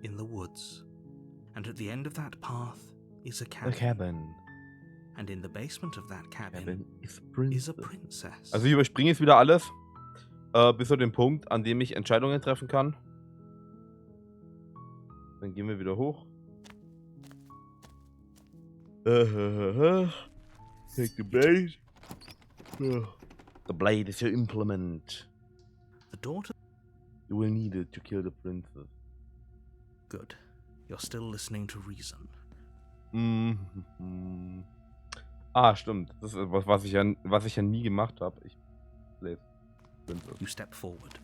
in the woods. And at the end of that path is a cabin. A cabin. And in the basement of that cabin is a princess. Also ich überspringe jetzt wieder alles, bis zu dem Punkt, an dem ich Entscheidungen treffen kann. Dann gehen wir wieder hoch. Take the blade. The blade is your implement. The daughter. You will need it to kill the princess. Good. You're still listening to reason. Ah, stimmt. Das ist etwas, was ich ja nie gemacht habe. Ich lese Princess. You step forward.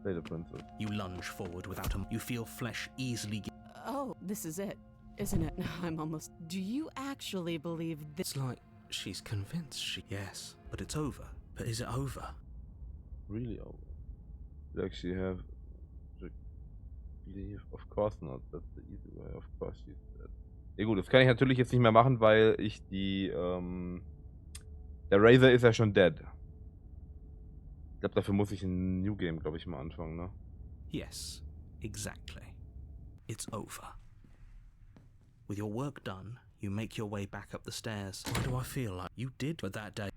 Slay the princess. You lunge forward without a... You feel flesh easily... Oh, this is it, isn't it? I'm almost... Do you actually believe this? It's like she's convinced she... Yes, but it's over. But is it over? Really over? You actually have to believe? Of course not. That's the easy way. Of course she's dead. Ja gut, das kann ich natürlich jetzt nicht mehr machen, weil ich die... Der Razor ist ja schon dead. Ich glaube, dafür muss ich ein New Game, glaube ich, mal anfangen, ne? Yes, exactly. It's over. With your work done, you make your way back up the stairs. Why do I feel like you did but that day?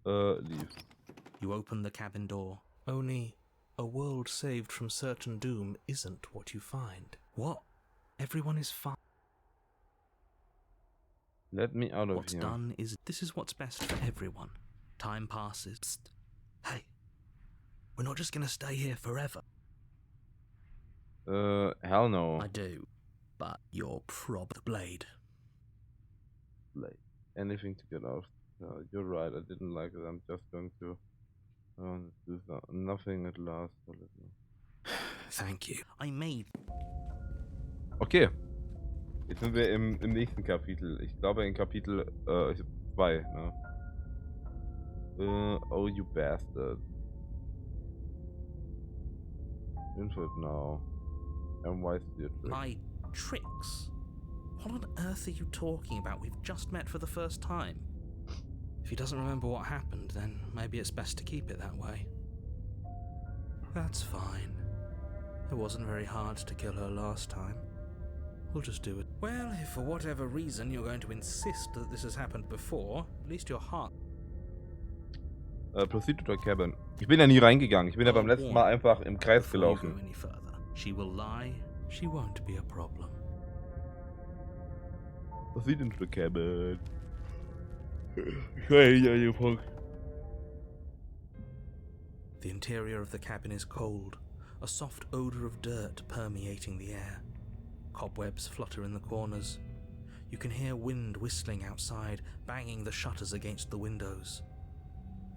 Leave. You open the cabin door. Only a world saved from certain doom isn't what you find. What? Everyone is fine. Let me out of What's here. done is... This is what's best for everyone. Time passes. Psst. Hey, we're not just gonna stay here forever. Hell no. I do, but you're the blade. Like, anything to get out. You're right, I didn't like it. I'm just going to do nothing at last. Thank you. I made... Okay. Jetzt sind wir im nächsten Kapitel. Ich glaube in Kapitel 2, ne? Oh, you bastard. Insert now. And why steer trick? My tricks? What on earth are you talking about? We've just met for the first time. If he doesn't remember what happened, then maybe it's best to keep it that way. That's fine. It wasn't very hard to kill her last time. We'll just do it. Well, if for whatever reason you're going to insist that this has happened before, at least your heart... Proceed to the cabin. Ich bin ja nie reingegangen. Ich bin ja beim letzten Mal einfach im Kreis gelaufen. Before you go any further, she will lie. She won't be a problem. Proceed into the cabin. Ich war ja nicht angefangen. The interior of the cabin is cold, a soft odor of dirt permeating the air. Cobwebs flutter in the corners. You can hear wind whistling outside, banging the shutters against the windows.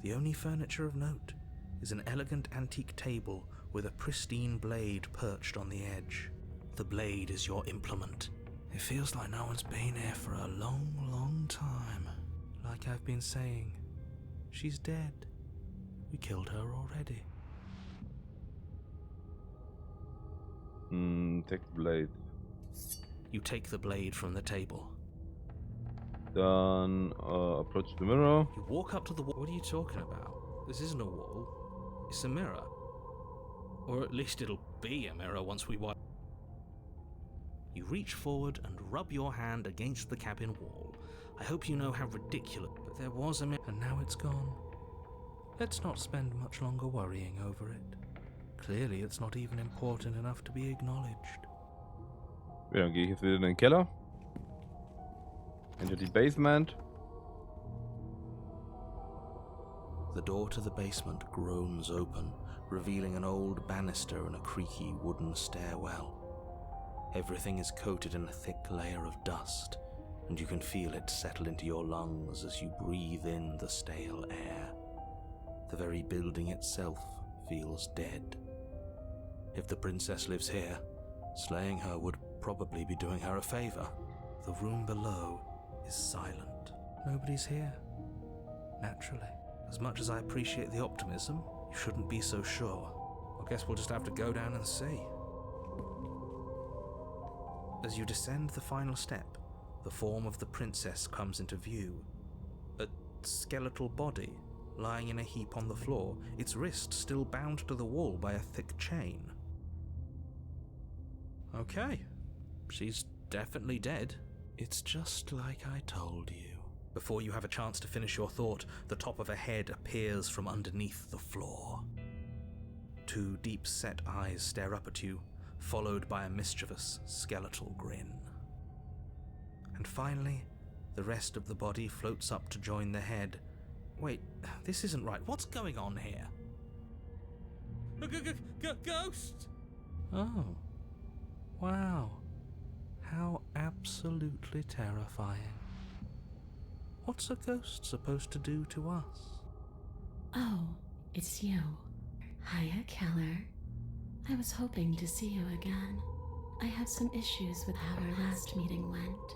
The only furniture of note is an elegant antique table with a pristine blade perched on the edge. The blade is your implement. It feels like no one's been here for a long, long time. Like I've been saying, she's dead. We killed her already. Take the blade. You take the blade from the table. Dann approach the mirror. You walk up to the wall. What are you talking about? This isn't a wall. It's a mirror. Or at least it'll be a mirror once we wipe. You reach forward and rub your hand against the cabin wall. I hope you know how ridiculous, but there was a mirror and now it's gone. Let's not spend much longer worrying over it. Clearly it's not even important enough to be acknowledged. Ja, dann gehe ich jetzt wieder in den Keller. Into the basement. The door to the basement groans open, revealing an old banister and a creaky wooden stairwell. Everything is coated in a thick layer of dust, and you can feel it settle into your lungs as you breathe in the stale air. The very building itself feels dead. If the princess lives here, slaying her would probably be doing her a favor. The room below is silent. Nobody's here. Naturally. As much as I appreciate the optimism, you shouldn't be so sure. I guess we'll just have to go down and see. As you descend the final step, the form of the princess comes into view. A skeletal body, lying in a heap on the floor, its wrist still bound to the wall by a thick chain. Okay. She's definitely dead. It's just like I told you. Before you have a chance to finish your thought, the top of a head appears from underneath the floor. Two deep-set eyes stare up at you, followed by a mischievous, skeletal grin. And finally, the rest of the body floats up to join the head. Wait, this isn't right. What's going on here? Ghost! Oh. Wow. How absolutely terrifying. What's a ghost supposed to do to us? Oh, it's you. Hiya, Keller. I was hoping to see you again. I have some issues with how our last meeting went.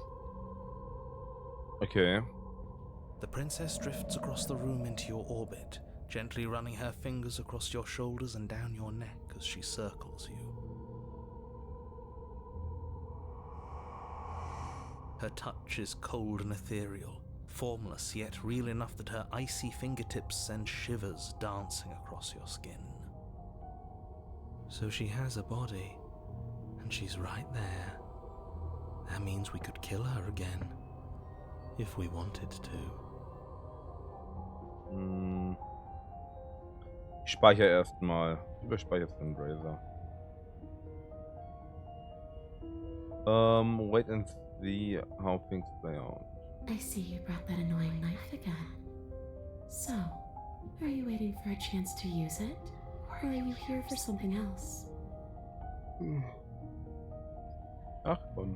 Okay. The princess drifts across the room into your orbit, gently running her fingers across your shoulders and down your neck as she circles you. Her touch is cold and ethereal, formless yet real enough that her icy fingertips send shivers dancing across your skin. So she has a body, and she's right there. That means we could kill her again, if we wanted to. Ich speichere erstmal. Überspeichert den Razor. Wait and see how things play out. I see you brought that annoying knife again. So, are you waiting for a chance to use it? Or are you here for something else? Ach komm.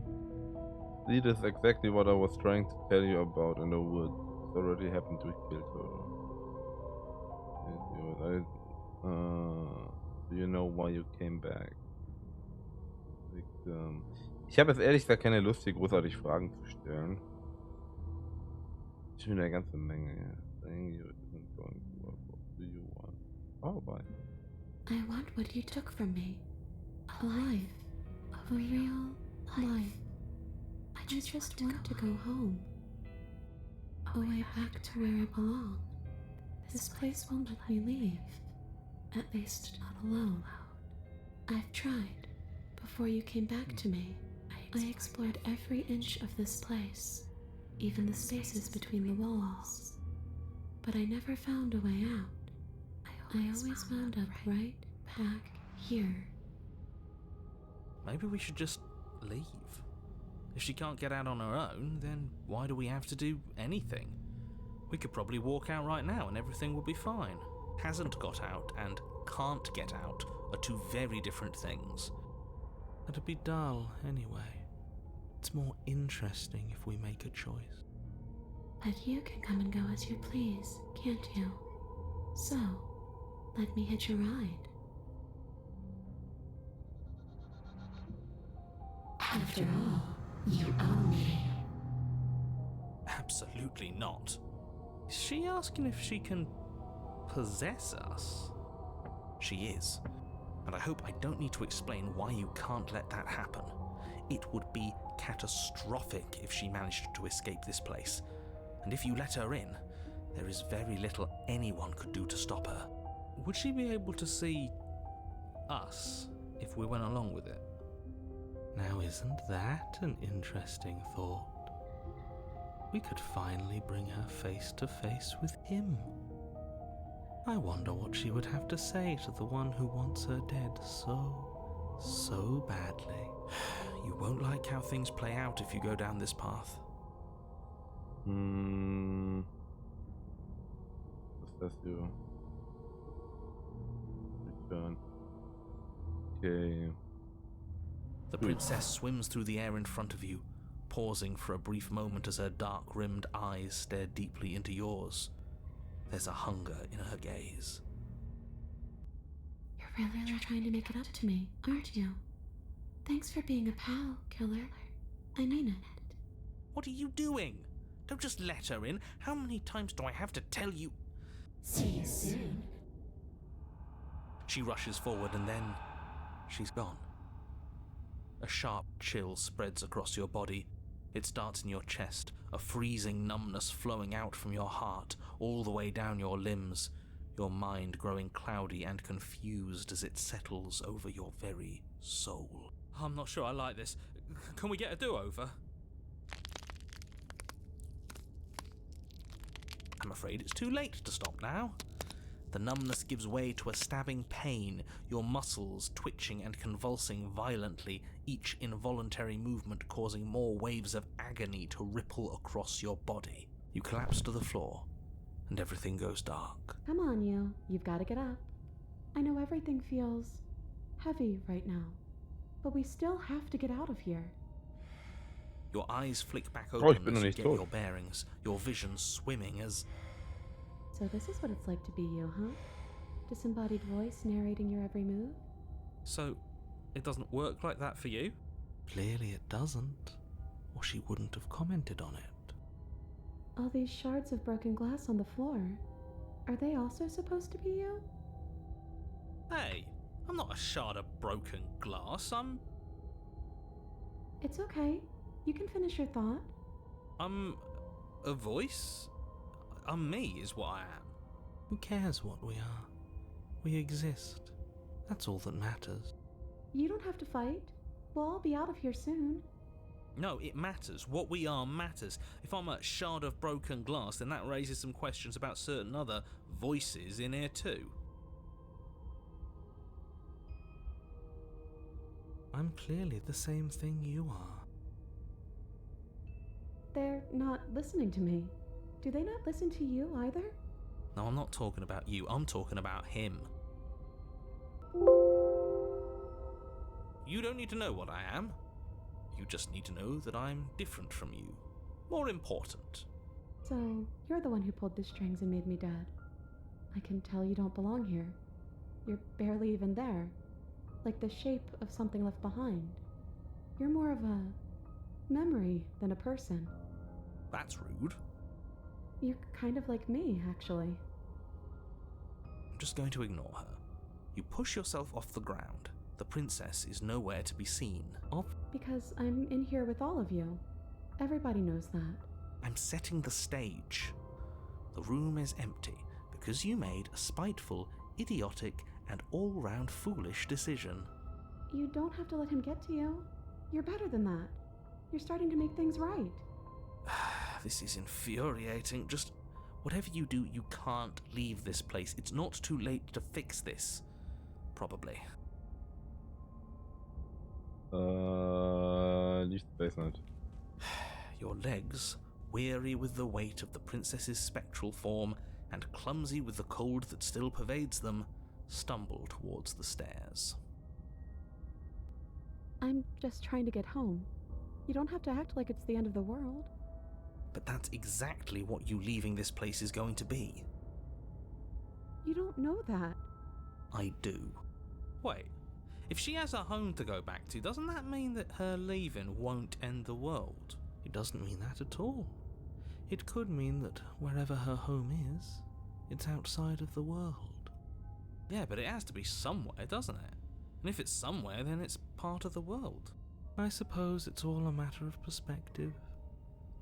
See, this is exactly what I was trying to tell you about in the woods. It already happened to kill her. Do you know why you came back? Ich habe jetzt ehrlich gesagt keine Lust, hier großartig Fragen zu stellen. Schon eine ganze Menge. Oh, bye. I want what you took from me. A life. A real life. I just want to go home. A way back to where I belong. This place won't let me leave. At least not alone. I've tried. Before you came back to me, I explored every inch of this place, even the spaces between the walls. But I never found a way out. I always wound up right back here. Maybe we should just leave. If she can't get out on her own, then why do we have to do anything? We could probably walk out right now and everything will be fine. Hasn't got out and can't get out are two very different things. It'd be dull anyway. It's more interesting if we make a choice. But you can come and go as you please, can't you? So, let me hitch a ride. After all, you own me. Absolutely not. Is she asking if she can possess us? She is. And I hope I don't need to explain why you can't let that happen. It would be catastrophic if she managed to escape this place. And if you let her in, there is very little anyone could do to stop her. Would she be able to see us if we went along with it? Now, isn't that an interesting thought? We could finally bring her face to face with him. I wonder what she would have to say to the one who wants her dead so badly. You won't like how things play out if you go down this path. Was ist das hier? Return. Okay. The princess swims through the air in front of you, pausing for a brief moment as her dark-rimmed eyes stare deeply into yours. There's a hunger in her gaze. You're really trying to make it up to me, aren't you? Thanks for being a pal, Killer. I mean it. What are you doing? Don't just let her in. How many times do I have to tell you? See you soon. She rushes forward and then she's gone. A sharp chill spreads across your body. It starts in your chest, a freezing numbness flowing out from your heart, all the way down your limbs, your mind growing cloudy and confused as it settles over your very soul. I'm not sure I like this. Can we get a do-over? I'm afraid it's too late to stop now. The numbness gives way to a stabbing pain, your muscles twitching and convulsing violently, each involuntary movement causing more waves of agony to ripple across your body. You collapse to the floor, and everything goes dark. Come on, you. You've got to get up. I know everything feels heavy right now, but we still have to get out of here. Your eyes flick back ich open bin noch as you nicht get tot. your bearings, your vision swimming as... So this is what it's like to be you, huh? Disembodied voice narrating your every move? So, it doesn't work like that for you? Clearly it doesn't, or she wouldn't have commented on it. All these shards of broken glass on the floor, are they also supposed to be you? Hey, I'm not a shard of broken glass, I'm It's okay. You can finish your thought. a voice? I'm me, is what I am. Who cares what we are? We exist. That's all that matters. You don't have to fight. We'll all be out of here soon. No, it matters. What we are matters. If I'm a shard of broken glass, then that raises some questions about certain other voices in here too. I'm clearly the same thing you are. They're not listening to me. Do they not listen to you either? No, I'm not talking about you. I'm talking about him. You don't need to know what I am. You just need to know that I'm different from you. More important. So, you're the one who pulled the strings and made me dead. I can tell you don't belong here. You're barely even there. Like the shape of something left behind. You're more of a memory than a person. That's rude. You're kind of like me, actually. I'm just going to ignore her. You push yourself off the ground. The princess is nowhere to be seen. Because I'm in here with all of you. Everybody knows that. I'm setting the stage. The room is empty because you made a spiteful, idiotic, and all-round foolish decision. You don't have to let him get to you. You're better than that. You're starting to make things right. This is infuriating. Just whatever you do, you can't leave this place. It's not too late to fix this. Probably. Nicht nicht. Your legs, weary with the weight of the princess's spectral form and clumsy with the cold that still pervades them, stumble towards the stairs. I'm just trying to get home. You don't have to act like it's the end of the world. But that's exactly what you leaving this place is going to be. You don't know that. I do. Wait, if she has a home to go back to, doesn't that mean that her leaving won't end the world? It doesn't mean that at all. It could mean that wherever her home is, it's outside of the world. Yeah, but it has to be somewhere, doesn't it? And if it's somewhere, then it's part of the world. I suppose it's all a matter of perspective.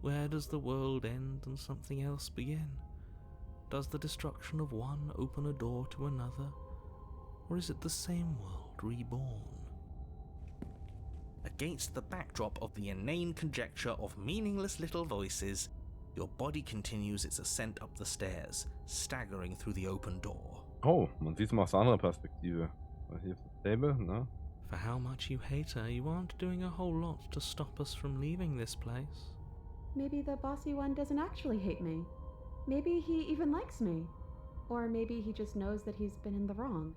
Where does the world end and something else begin? Does the destruction of one open a door to another? Or is it the same world reborn? Against the backdrop of the inane conjecture of meaningless little voices, your body continues its ascent up the stairs, staggering through the open door. Oh, man sieht es mal aus der anderen Perspektive. Hier ist das Table, ne? For how much you hate her, you aren't doing a whole lot to stop us from leaving this place. Maybe the bossy one doesn't actually hate me. Maybe he even likes me. Or maybe he just knows that he's been in the wrong.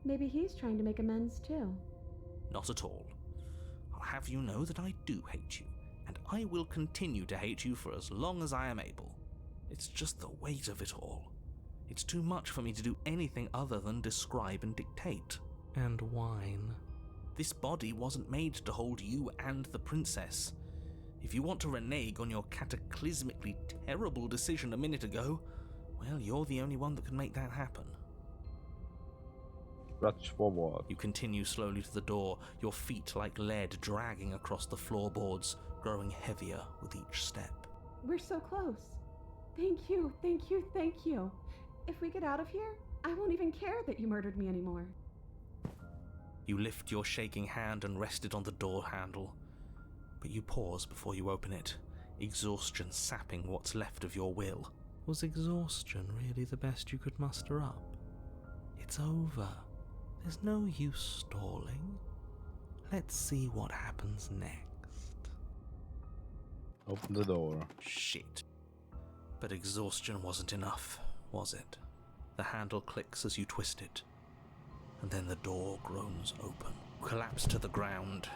Maybe he's trying to make amends too. Not at all. I'll have you know that I do hate you, and I will continue to hate you for as long as I am able. It's just the weight of it all. It's too much for me to do anything other than describe and dictate. And whine. This body wasn't made to hold you and the princess. If you want to renege on your cataclysmically terrible decision a minute ago, well, you're the only one that can make that happen. Rush forward. You continue slowly to the door, your feet like lead dragging across the floorboards, growing heavier with each step. We're so close. Thank you, thank you, thank you. If we get out of here, I won't even care that you murdered me anymore. You lift your shaking hand and rest it on the door handle, but you pause before you open it, exhaustion sapping what's left of your will. Was exhaustion really the best you could muster up? It's over. There's no use stalling. Let's see what happens next. Open the door. Shit. But exhaustion wasn't enough, was it? The handle clicks as you twist it, and then the door groans open. Collapse to the ground,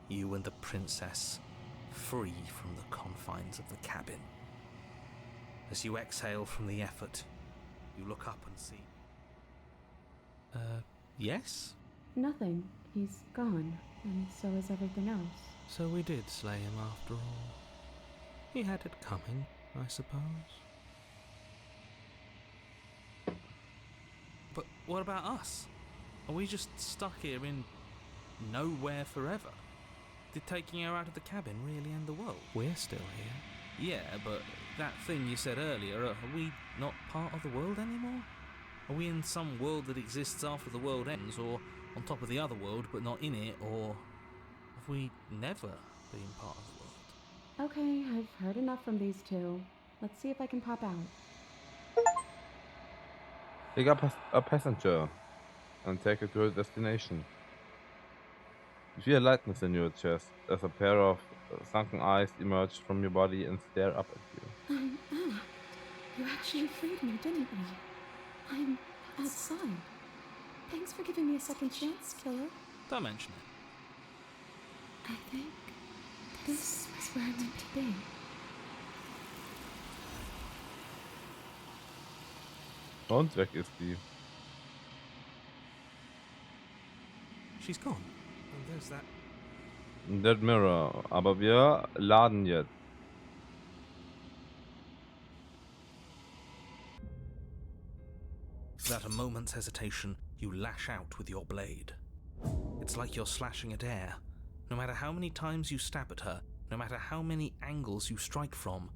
you and the princess, free from the confines of the cabin. As you exhale from the effort, you look up and see... yes? Nothing. He's gone, and so is everything else. So we did slay him after all. He had it coming, I suppose. But what about us? Are we just stuck here in nowhere forever? Did taking her out of the cabin really end the world? We're still here. Yeah, but that thing you said earlier, are we not part of the world anymore? Are we in some world that exists after the world ends, or on top of the other world but not in it, or have we never been part of the world? Okay, I've heard enough from these two. Let's see if I can pop out. Pick up a passenger and take it to a destination. You feel lightness in your chest as a pair of sunken eyes emerge from your body and stare up at you. You actually freed me, didn't you? I'm outside. Thanks for giving me a second chance, killer. Don't mention it. I think this is where I'm meant to be. Und weg ist die. She's gone. And there's that. That mirror. Aber wir laden jetzt. Without a moment's hesitation, you lash out with your blade. It's like you're slashing at air. No matter how many times you stab at her, no matter how many angles you strike from,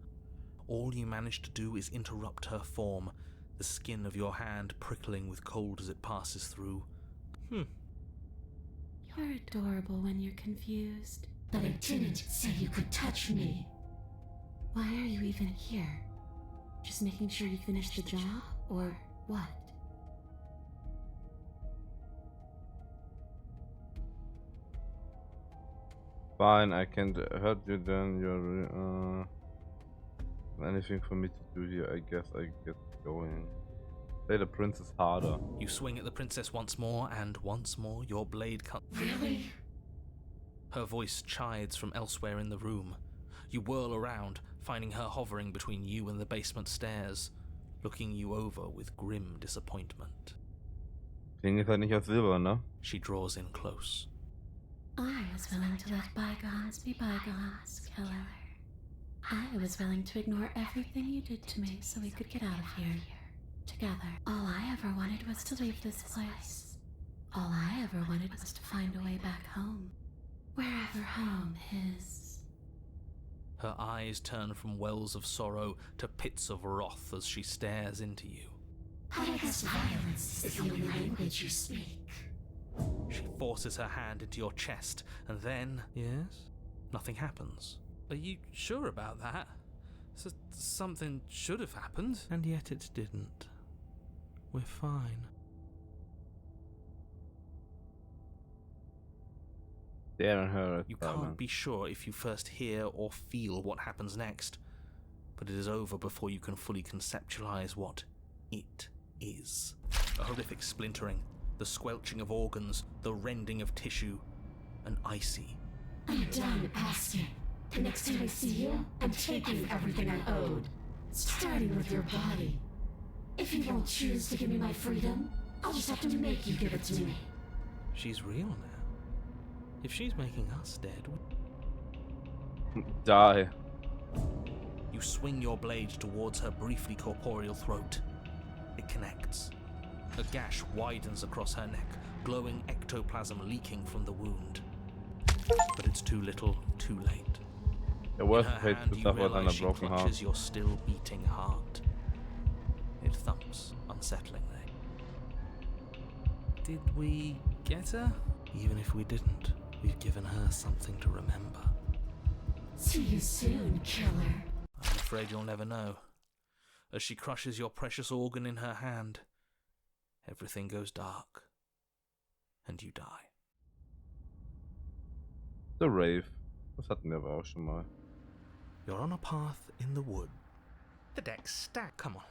all you manage to do is interrupt her form, the skin of your hand prickling with cold as it passes through. You're adorable when you're confused. But I didn't say you could touch me. Why are you even here? Just making sure you finish the job, or what? Fine, I can't hurt you then. You're anything for me to do here. I guess I get going. Play the princess harder. You swing at the princess once more, and once more your blade cuts. Really? Her voice chides from elsewhere in the room. You whirl around, finding her hovering between you and the basement stairs, looking you over with grim disappointment. Klingt halt nicht aus Silber, ne? She draws in close. I was willing to let bygones be bygones, killer. I was willing to ignore everything you did to me so we could get out of here together. All I ever wanted was to leave this place. All I ever wanted was to find a way back home. Wherever home is. Her eyes turn from wells of sorrow to pits of wrath as she stares into you. I guess violence is the only language you speak. She forces her hand into your chest, and then... Yes? Nothing happens. Are you sure about that? Something should have happened. And yet it didn't. We're fine. Staring her at You can't be sure if you first hear or feel what happens next, but it is over before you can fully conceptualize what it is. A horrific splintering, the squelching of organs, the rending of tissue, an icy. I'm done asking. The next time I see you, I'm taking everything I owed. Starting with your body. If you won't choose to give me my freedom, I'll just have to make you give it to me. She's real now. If she's making us dead... Die. You swing your blade towards her briefly corporeal throat. It connects. A gash widens across her neck, glowing ectoplasm leaking from the wound. But it's too little, too late. Der worst In her hates hand, to you suffer than realize a she broken heart. clutches your still beating heart. It thumps unsettlingly. Did we get her? Even if we didn't, we've given her something to remember. See you soon, killer. I'm afraid you'll never know. As she crushes your precious organ in her hand, everything goes dark, and you die. The Rave. Das hatten wir aber auch schon mal. You're on a path in the wood. The deck's stacked. Come on.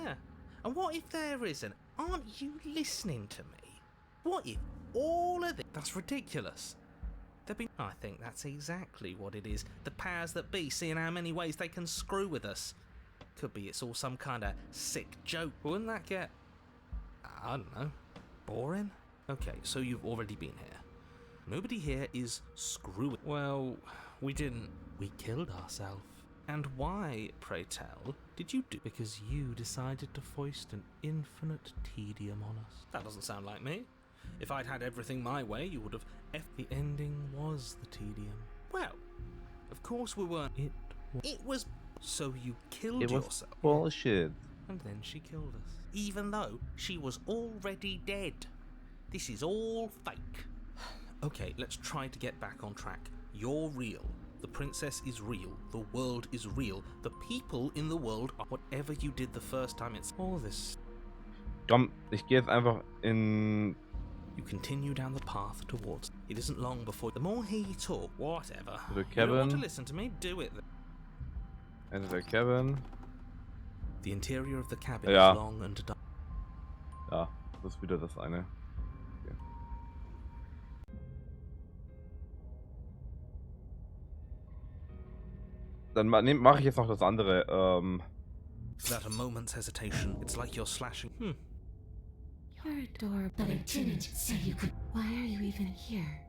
Ah. And what if there isn't? Aren't you listening to me? What if all of this? That's ridiculous. I think that's exactly what it is. The powers that be, seeing how many ways they can screw with us. Could be it's all some kind of sick joke. Wouldn't that get, I don't know, boring? Okay, so you've already been here. Nobody here is screwing. Well, we didn't. We killed ourselves. And why, pray tell, did you do? Because you decided to foist an infinite tedium on us. That doesn't sound like me. If I'd had everything my way, you would have The ending was the tedium. Well, of course we weren't. It was. So you killed yourself. Bullshit. And then she killed us. Even though she was already dead. This is all fake. Okay, let's try to get back on track. You're real. The princess is real. The world is real. The people in the world are whatever you did the first time. It's all this. Komm, ich gehe jetzt einfach in. You continue down the path towards. It isn't long before. The more he talk, whatever. The You don't want to cabin. listen to me? Do it. Enter the cabin. The interior of the cabin Ja. is long and dark. Ja, das ist wieder das eine. Okay. Dann mache ich jetzt noch das andere. Without a moment's hesitation, it's like you're slashing. You're adorable. But I didn't say you could. Why are you even here?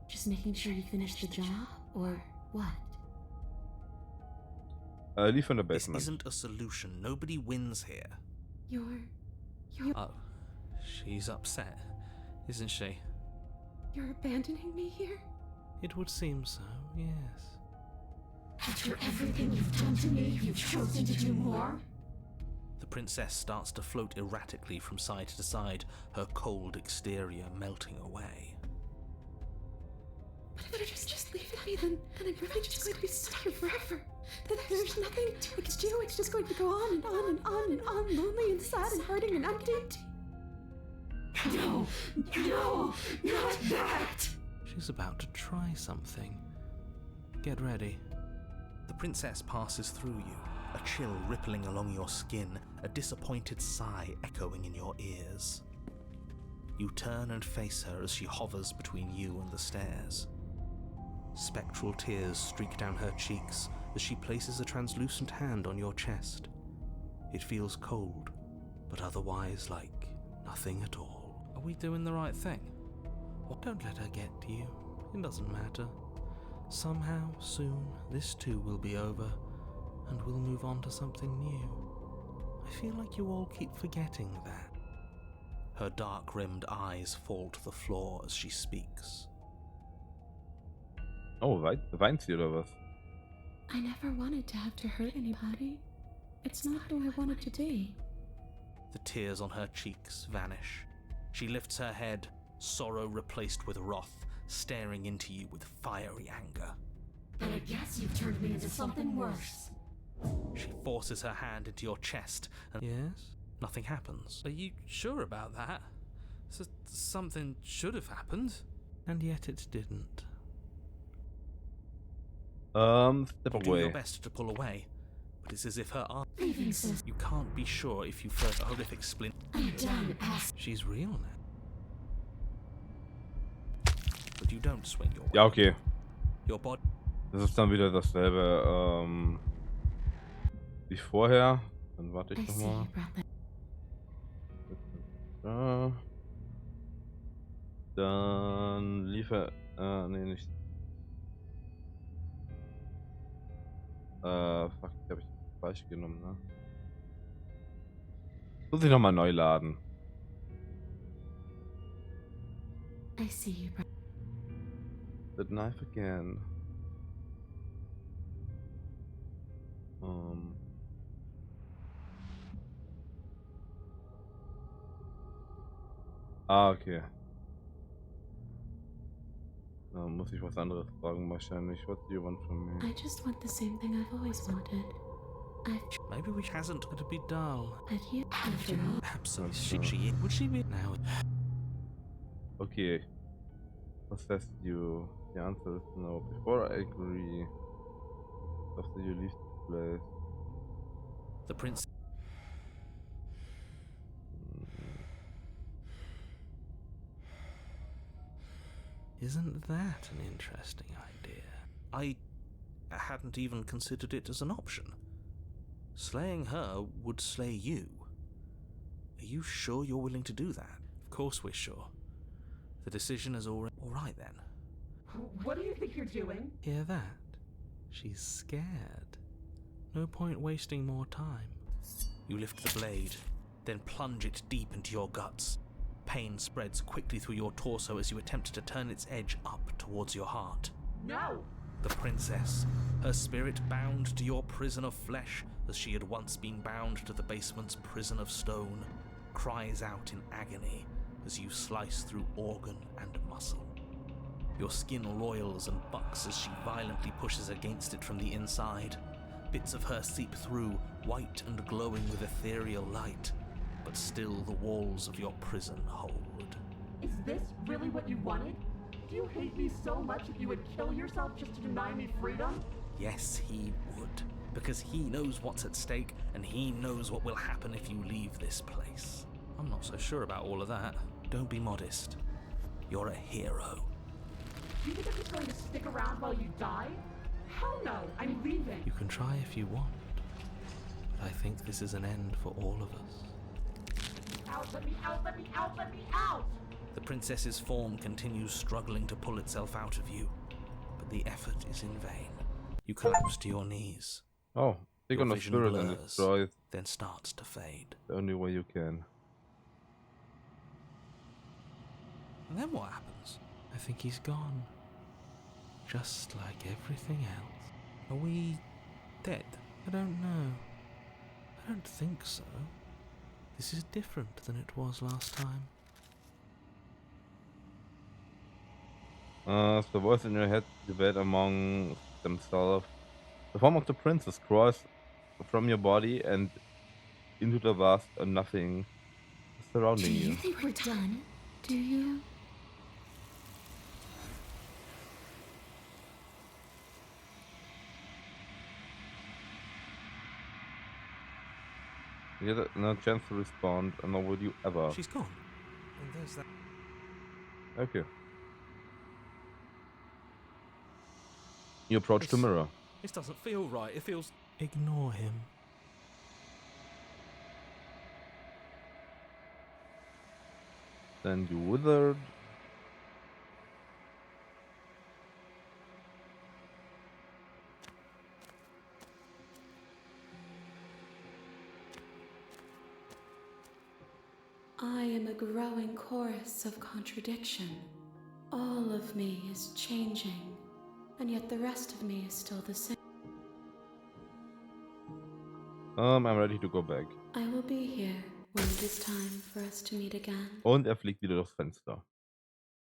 Just making sure you finish the job, or what? Lief von der This Basement. isn't a solution. Nobody wins here. You're Oh, she's upset, isn't she? you're abandoning me here? It would seem so, yes. After everything you've done to me, you've chosen to do more? The princess starts to float erratically from side to side, her cold exterior melting away. But if you're just leaving me, then I'm really just going to be stuck here forever. Then there's nothing I can do. It's just going to go on and on and on and on, lonely and sad and hurting and empty. No, no, not that! She's about to try something. Get ready. The princess passes through you, a chill rippling along your skin, a disappointed sigh echoing in your ears. You turn and face her as she hovers between you and the stairs. Spectral tears streak down her cheeks as she places a translucent hand on your chest. It feels cold, but otherwise like nothing at all. Are we doing the right thing? Well, don't let her get to you. It doesn't matter. Somehow, soon, this too will be over, and we'll move on to something new. I feel like you all keep forgetting that. Her dark-rimmed eyes fall to the floor as she speaks. Oh, weint sie oder was? I never wanted to have to hurt anybody. It's not who I wanted to be. The tears on her cheeks vanish. She lifts her head, sorrow replaced with wrath, staring into you with fiery anger. Then I guess you've turned me into something worse. She forces her hand into your chest and... Yes? Nothing happens. Are you sure about that? Something should have happened. And yet it didn't. Step You do your away. best to pull away, but it's as if her arm... Leaving sis. You can't be sure if you felt a horrific splint. I'm done asking. She's real now. But you don't swing your Ja, weapon. okay. Your body... Das ist dann wieder dasselbe, wie vorher. Dann warte I ich see nochmal. you brought that. Da. Dann liefer. Nee, nicht. Fuck, die habe ich falsch genommen, ne? Muss ich nochmal neu laden. I see you brought. The knife again. Okay. Muss ich was anderes fragen wahrscheinlich. What do you want from me? I just want the same thing I've always wanted. Maybe we hasn't to be dull. But you, after all, Absolutely. Would she be now? Okay. Possessed you. The answer is no. Before I agree, after you leave this place. The prince. Isn't that an interesting idea? I hadn't even considered it as an option. Slaying her would slay you. Are you sure you're willing to do that? Of course we're sure. The decision is already... Alright then. What do you think you're doing? Hear that? She's scared. No point wasting more time. You lift the blade, then plunge it deep into your guts. Pain spreads quickly through your torso as you attempt to turn its edge up towards your heart. No! The princess, her spirit bound to your prison of flesh as she had once been bound to the basement's prison of stone, cries out in agony as you slice through organ and muscle. Your skin roils and bucks as she violently pushes against it from the inside. Bits of her seep through, white and glowing with ethereal light, but still the walls of your prison hold. Is this really what you wanted? Do you hate me so much that you would kill yourself just to deny me freedom? Yes, he would, because he knows what's at stake, and he knows what will happen if you leave this place. I'm not so sure about all of that. Don't be modest. You're a hero. Do you think I'm just going to stick around while you die? Hell no, I'm leaving. You can try if you want, but I think this is an end for all of us. Out, let me out, let me out, let me out! The princess's form continues struggling to pull itself out of you, but the effort is in vain. You collapse to your knees. Oh, take Your on a vision spirit and blurs, destroy it then starts to fade. the only way you can. And then what happens? I think he's gone. Just like everything else. Are we dead? I don't know. I don't think so. This is different than it was last time. The voice in your head debate among themselves. The form of the princess crawls from your body and into the vast nothing Do surrounding you you. think we're done? do you? You get no chance to respond, and nor will you ever. She's gone. And there's that. Okay. You approach the mirror. This doesn't feel right. It feels... Ignore him. Then you withered. I am a growing chorus of contradiction. All of me is changing, and yet the rest of me is still the same. I'm ready to go back. I will be here when it is time for us to meet again. Und fliegt wieder durchs Fenster.